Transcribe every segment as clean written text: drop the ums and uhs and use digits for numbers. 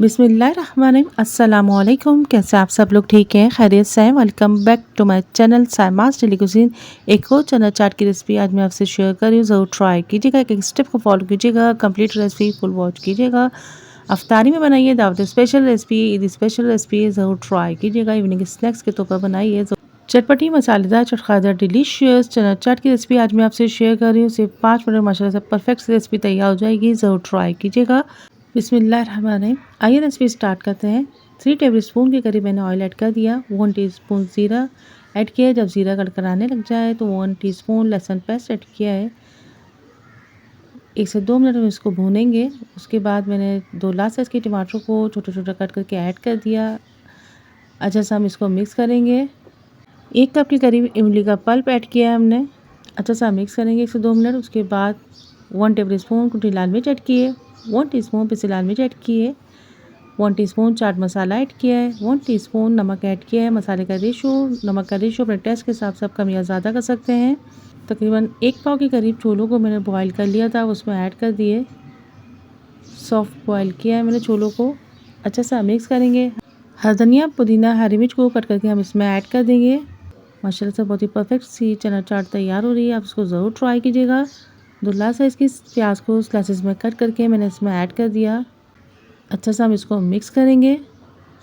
बिस्मिल्लाहिर्रहमानिर्रहीम अस्सलामुअलैकुम। कैसे आप सब लोग ठीक हैं, खैरियत से हैं? Welcome back to my channel Saima's daily cuisine. एक और चना चाट की रेसिपी आज मैं आपसे शेयर कर रही हूँ। ज़रूर ट्राई कीजिएगा, एक एक स्टेप को फॉलो कीजिएगा, कंप्लीट रेसिपी फुल वॉच कीजिएगा। अफ्तारी में बनाइए, दावत special recipe, Eid special recipe, ज़रूर ट्राई कीजिएगा। इवनिंग स्नैक्स के तौर पर बनाइए। चटपटी मसालेदार चटखादार डिलीशियस चना चाट की रेसिपी आज मैं आपसे शेयर कर रही हूँ। सिर्फ 5 मिनट माशाल्लाह से परफेक्ट रेसिपी तैयार हो जाएगी। ज़रूर ट्राई कीजिएगा। बिस्मिल्लाहिर्रहमानिर्रहीम। आइए रेसिपी स्टार्ट करते हैं। 3 टेबलस्पून के करीब मैंने ऑयल ऐड कर दिया। 1 टीस्पून ज़ीरा ऐड किया है। जब ज़ीरा कड़कड़ाने लग जाए तो 1 टीस्पून लहसुन पेस्ट ऐड किया है। 1 से 2 मिनट में इसको भूनेंगे। उसके बाद मैंने 2 लार्ज साइज़ के टमाटर को छोटा छोटा कट करके ऐड कर दिया। अच्छा सा हम इसको मिक्स करेंगे। 1 कप के करीब इमली का पल्प ऐड किया है हमने। अच्छा सा मिक्स करेंगे 1 से 2 मिनट। उसके बाद 1 टेबलस्पून कुटी लाल मिर्च ऐड किए, 1 टीस्पून पिसी लाल मिर्च ऐड किए, 1 टीस्पून चाट मसाला ऐड किया है, 1 टीस्पून नमक ऐड किया है। मसाले का रेशो, नमक का रेशो अपने टेस्ट के हिसाब से आप कम या ज़्यादा कर सकते हैं। तकरीबन 1 पाव के करीब छोलों को मैंने बॉईल कर लिया था, उसमें ऐड कर दिए। सॉफ्ट बॉईल किया है मैंने छोलों को। अच्छा सा मिक्स करेंगे। हरा धनिया, पुदीना, हरी मिर्च को कट करके हम इसमें ऐड कर देंगे। माशाल्लाह से बहुत ही परफेक्ट सी चना चाट तैयार हो रही है। आप इसको ज़रूर ट्राई कीजिएगा। 2 लार्ज साइज़ की प्याज को स्लाइसेस में कट करके मैंने इसमें ऐड कर दिया। अच्छा सा हम इसको मिक्स करेंगे।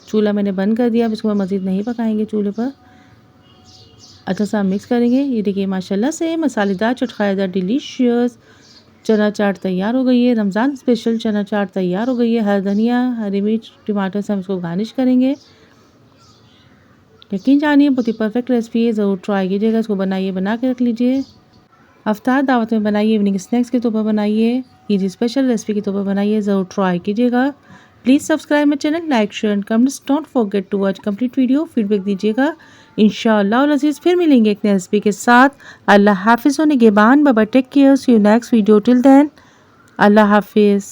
चूल्हा मैंने बंद कर दिया। अब इसको मज़ीद नहीं पकाएंगे चूल्हे पर। अच्छा सा मिक्स करेंगे। ये देखिए माशाल्लाह से मसालेदार चटखारेदार डिलीशियस चना चाट तैयार हो गई है। रमज़ान स्पेशल चना चाट तैयार हो गई है। हरा धनिया, हरी मिर्च, टमाटर से हम इसको गार्निश करेंगे। यकीन जानिए बहुत ही परफेक्ट रेसिपी है। ज़रूर ट्राई कीजिएगा। इसको बनाइए, बना के रख लीजिए। अफ्तार दावत में बनाइए, इवनिंग स्नैक्स के तौर पर बनाइए, ईद स्पेशल रेसिपी के तौर पर बनाइए। ज़रूर ट्राई कीजिएगा। Please subscribe my channel, like share and comments. Don't forget to watch complete video, feedback दीजिएगा। इंशाअल्लाह और अज़ीज़ फिर मिलेंगे एक नई रेसिपी के साथ। अल्लाह हाफिज़। निगहबान, bye bye, take care, see you next video. Till then अल्लाह हाफिज़।